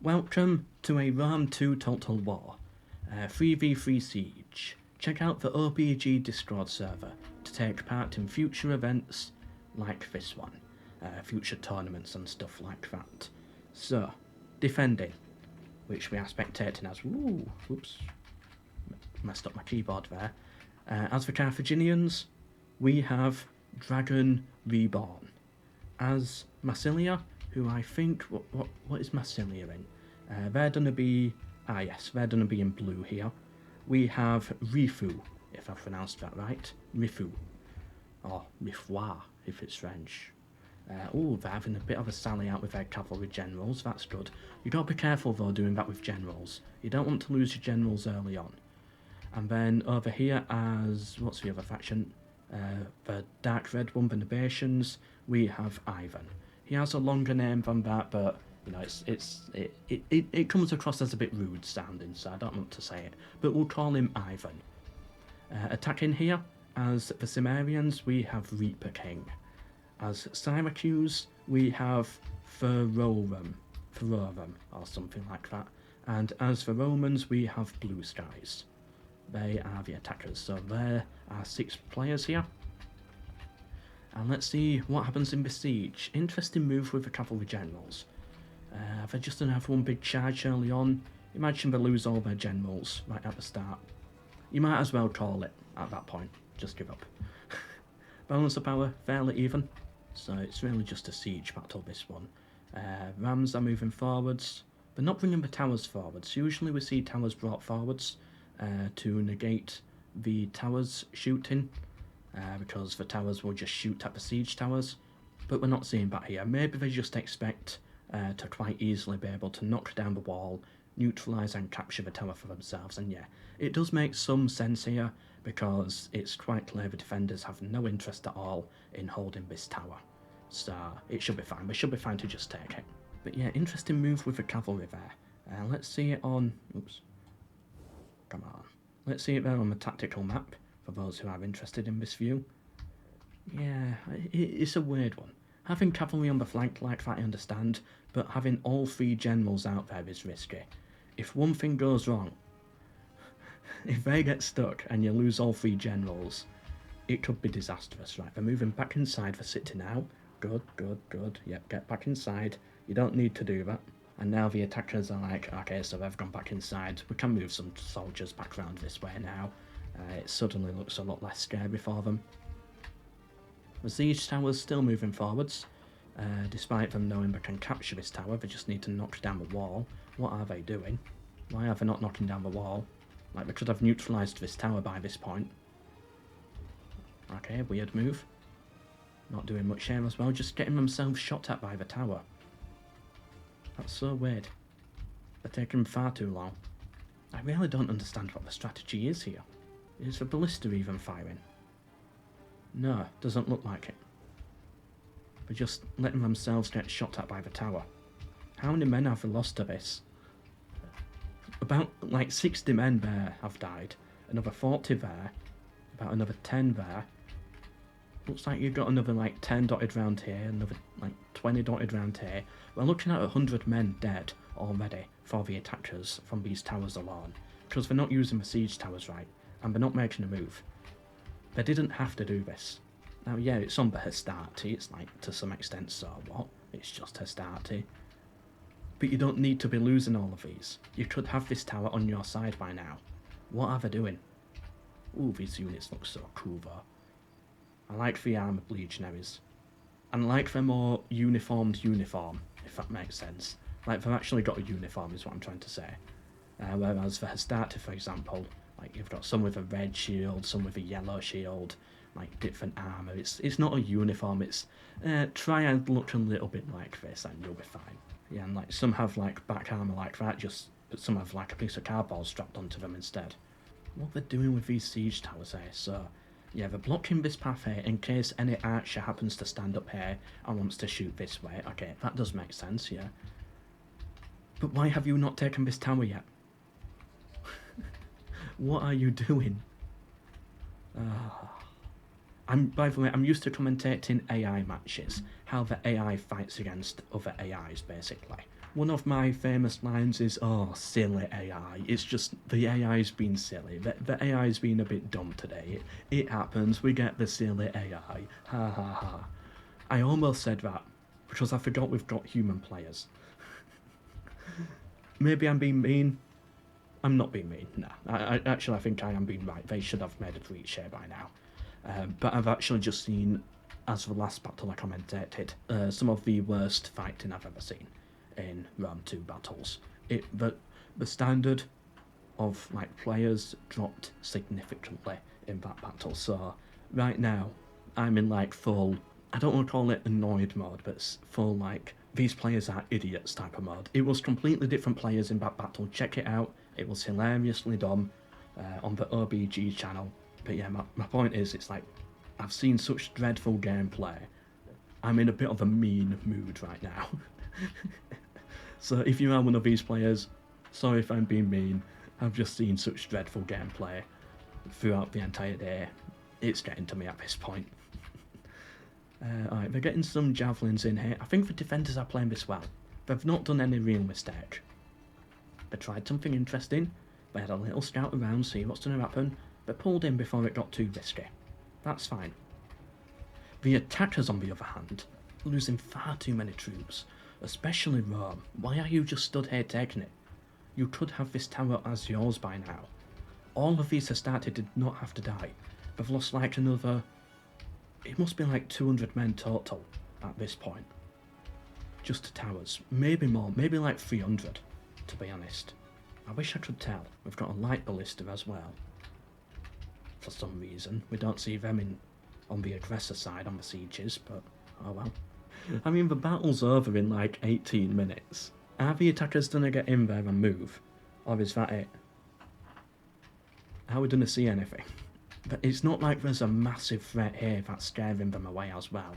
Welcome to a Rome 2 Total War, 3v3 Siege. Check out the OBG Discord server to take part in future events like this one, future tournaments and stuff like that. So, defending, which we are spectating as, whoops, messed up my keyboard there. As the Carthaginians, we have Dragon Reborn. As Massilia, who I think, what is Massilia in? They're gonna be, they're gonna be in blue here. We have Rifu, if I pronounced that right, Rifu, or Rifois, if it's French. They're having a bit of a sally out with their cavalry generals, that's good. You gotta be careful though doing that with generals. You don't want to lose your generals early on. And then over here as, what's the other faction? The Dark Red One, the Nabations, we have Ivan. He has a longer name than that, but you know, it comes across as a bit rude sounding, so I don't want to say it. But we'll call him Ivan. Attacking here, as the Cimmerians, we have Reaper King. As Syracuse, we have Ferorum, or something like that. And as the Romans, we have Blue Skies. They are the attackers, so there are 6 players here. And let's see what happens in Besiege. Interesting move with the cavalry generals. They're just going to have one big charge early on. Imagine they lose all their generals right at the start. You might as well call it at that point. Just give up. Balance of power, fairly even. So it's really just a siege battle, this one. Rams are moving forwards. They're not bringing the towers forwards. Usually we see towers brought forwards to negate the towers shooting. Because the towers will just shoot at the siege towers. But we're not seeing that here. Maybe they just expect to quite easily be able to knock down the wall, neutralise and capture the tower for themselves. And yeah, it does make some sense here, because it's quite clear the defenders have no interest at all in holding this tower. So it should be fine. We should be fine to just take it. But yeah, interesting move with the cavalry there. Let's see it on... Oops. Come on. Let's see it there on the tactical map, for those who are interested in this view. Yeah, it's a weird one. Having cavalry on the flank like that I understand, but having all 3 generals out there is risky. If one thing goes wrong, if they get stuck and you lose all 3 generals, it could be disastrous. Right, they're moving back inside the city now. Good. Yep, get back inside. You don't need to do that. And now the attackers are like, okay, so they've gone back inside. We can move some soldiers back around this way now. It suddenly looks a lot less scary for them. The siege tower's still moving forwards. Despite them knowing they can capture this tower, they just need to knock down the wall. What are they doing? Why are they not knocking down the wall? Like, they could have neutralised this tower by this point. Okay, weird move. Not doing much here as well, just getting themselves shot at by the tower. That's so weird. They're taking far too long. I really don't understand what the strategy is here. Is the ballista even firing? No, doesn't look like it. They're just letting themselves get shot at by the tower. How many men have we lost to this? About like 60 men there have died. Another 40 there. About another 10 there. Looks like you've got another like 10 dotted round here. Another like 20 dotted round here. We're looking at 100 men dead already for the attackers from these towers alone. Because they're not using the siege towers right. And they're not making a move. They didn't have to do this. Now, yeah, it's on the Hastati, it's like, to some extent, so what? It's just Hastati. But you don't need to be losing all of these. You could have this tower on your side by now. What are they doing? Ooh, these units look so cool, though. I like the armoured legionaries. And I like their more uniformed uniform, if that makes sense. Like, they've actually got a uniform, is what I'm trying to say. Whereas for Hastati, for example, like, you've got some with a red shield, some with a yellow shield, like different armour. It's not a uniform, it's try and look a little bit like this and you'll be fine. Yeah, and like some have like back armour like that, but some have like a piece of cardboard strapped onto them instead. What they're doing with these siege towers here, so yeah, they're blocking this path here in case any archer happens to stand up here and wants to shoot this way. Okay, that does make sense, yeah. But why have you not taken this tower yet? What are you doing? By the way, I'm used to commentating AI matches, how the AI fights against other AIs, basically. One of my famous lines is, "Oh, silly AI." It's just the AI's been silly. The AI's been a bit dumb today. It happens. We get the silly AI. Ha ha ha. I almost said that because I forgot we've got human players. Maybe I'm being mean. I'm not being mean. Nah. I think I am being right. They should have made a breach here by now. But I've actually just seen, as the last battle I commentated, some of the worst fighting I've ever seen in Rome 2 battles. The standard of like players dropped significantly in that battle. So right now I'm in like full, I don't want to call it annoyed mode, but it's full like these players are idiots type of mode. It was completely different players in that battle. Check it out. It was hilariously dumb on the OBG channel. But yeah, my point is, it's like I've seen such dreadful gameplay. I'm in a bit of a mean mood right now. So if you are one of these players, sorry if I'm being mean. I've just seen such dreadful gameplay throughout the entire day. It's getting to me at this point. Alright, they're getting some javelins in here. I think the defenders are playing this well. They've not done any real mistake. They tried something interesting. They had a little scout around, see what's going to happen. They pulled in before it got too risky. That's fine. The attackers, on the other hand, are losing far too many troops. Especially Rome. Why are you just stood here taking it? You could have this tower as yours by now. All of these Hastati did not have to die. They've lost like another... It must be like 200 men total at this point. Just to towers. Maybe more. Maybe like 300, to be honest. I wish I could tell. We've got a light ballista as well. For some reason. We don't see them on the aggressor side on the sieges, but oh well. I mean, the battle's over in like 18 minutes. Are the attackers gonna get in there and move? Or is that it? Are we gonna see anything? But it's not like there's a massive threat here that's scaring them away as well.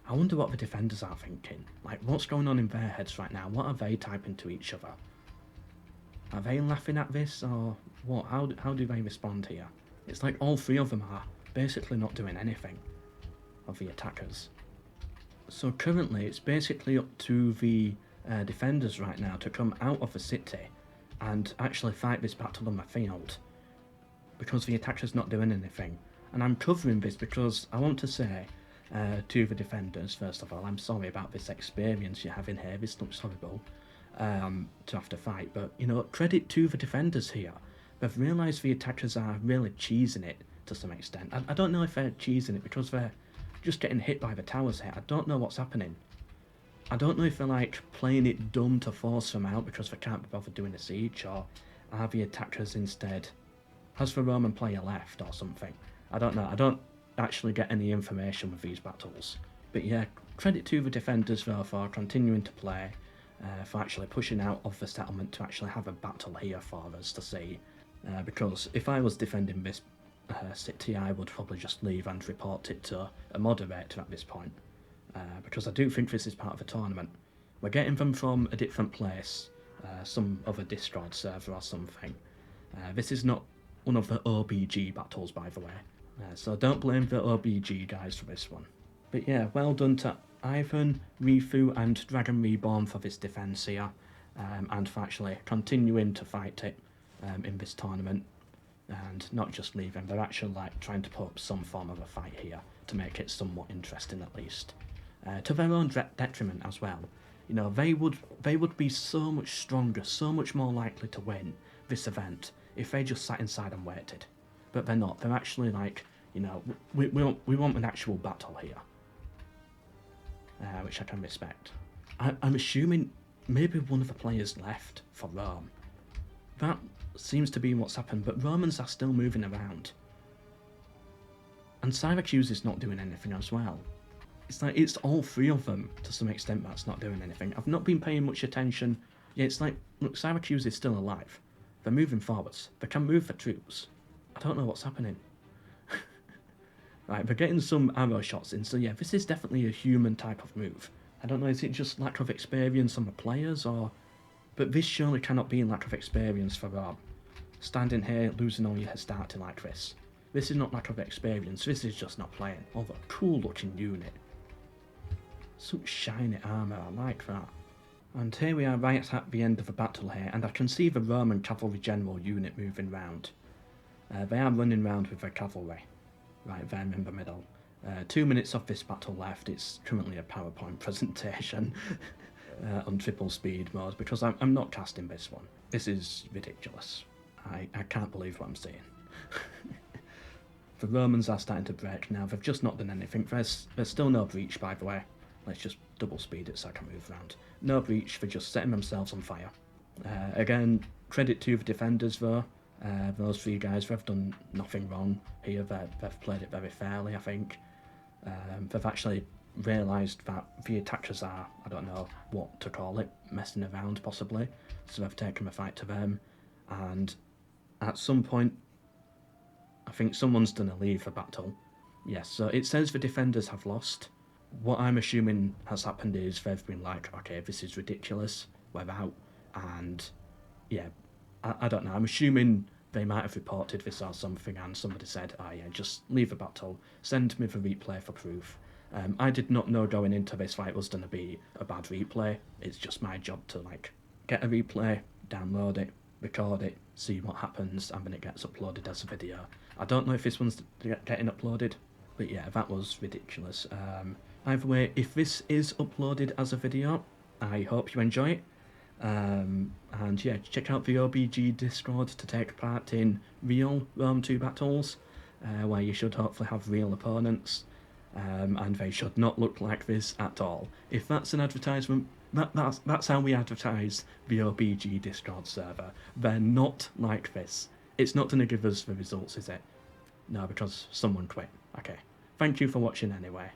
I wonder what the defenders are thinking. Like, what's going on in their heads right now? What are they typing to each other? Are they laughing at this, or what? How do they respond here? It's like all three of them are basically not doing anything, of the attackers. So currently it's basically up to the defenders right now to come out of the city and actually fight this battle on the field, because the attackers not doing anything. And I'm covering this because I want to say to the defenders, first of all, I'm sorry about this experience you're having here. This looks horrible to have to fight, but you know, credit to the defenders here. They've realised the attackers are really cheesing it to some extent. I don't know if they're cheesing it because they're just getting hit by the towers here. I don't know what's happening. I don't know if they're like playing it dumb to force them out because they can't be bothered doing a siege, or are the attackers instead... Has the Roman player left or something? I don't know. I don't actually get any information with these battles. But yeah, credit to the defenders though for continuing to play, for actually pushing out of the settlement to actually have a battle here for us to see. Because if I was defending this city, I would probably just leave and report it to a moderator at this point. Because I do think this is part of a tournament. We're getting them from a different place, some other Discord server or something. This is not one of the OBG battles, by the way. So don't blame the OBG guys for this one. But yeah, well done to Ivan, Rifu and Dragon Reborn for this defence here, and for actually continuing to fight it in this tournament, and not just leaving. They're actually like trying to put up some form of a fight here to make it somewhat interesting at least. To their own detriment as well. You know, they would be so much stronger, so much more likely to win this event if they just sat inside and waited. But they're not. They're actually like, you know, we want an actual battle here. Which I can respect. I'm assuming maybe one of the players left for Rome. That seems to be what's happened, but Romans are still moving around. And Syracuse is not doing anything as well. It's like, it's all three of them, to some extent, that's not doing anything. I've not been paying much attention. Yeah, it's like, look, Syracuse is still alive. They're moving forwards. They can move their troops. I don't know what's happening. Right, they're getting some arrow shots in, so yeah, this is definitely a human type of move. I don't know, is it just lack of experience on the players, or... But this surely cannot be lack of experience for Rome. Standing here, losing all your Hastati like this. This is not lack of experience, this is just not playing. Oh, the cool looking unit. Such shiny armour, I like that. And here we are right at the end of the battle here, and I can see the Roman cavalry general unit moving round. They are running round with their cavalry, right there in the middle. 2 minutes of this battle left. It's currently a PowerPoint presentation on triple speed mode because I'm not casting this one. This is ridiculous. I can't believe what I'm seeing. The Romans are starting to break now. They've just not done anything. There's still no breach, by the way. Let's just double speed it so I can move around. No breach, they're just setting themselves on fire. Again, credit to the defenders though. Those 3 guys, they've done nothing wrong here. They've played it very fairly, I think. They've actually realised that the attackers are, I don't know what to call it, messing around possibly. So they've taken the fight to them. And at some point, I think someone's done a leave the battle. Yes, so it says the defenders have lost. What I'm assuming has happened is they've been like, okay, this is ridiculous, we're out. And yeah, I don't know, I'm assuming they might have reported this or something and somebody said, oh yeah, just leave the battle, send me the replay for proof. I did not know going into this fight was going to be a bad replay. It's just my job to like get a replay, download it, record it, see what happens, and then it gets uploaded as a video. I don't know if this one's getting uploaded, but yeah, that was ridiculous. Either way, if this is uploaded as a video, I hope you enjoy it. And yeah, check out the OBG Discord to take part in real Rome 2 battles, where you should hopefully have real opponents, and they should not look like this at all. If that's an advertisement, that's how we advertise the OBG Discord server. They're not like this. It's not going to give us the results, is it? No, because someone quit. Okay. Thank you for watching anyway.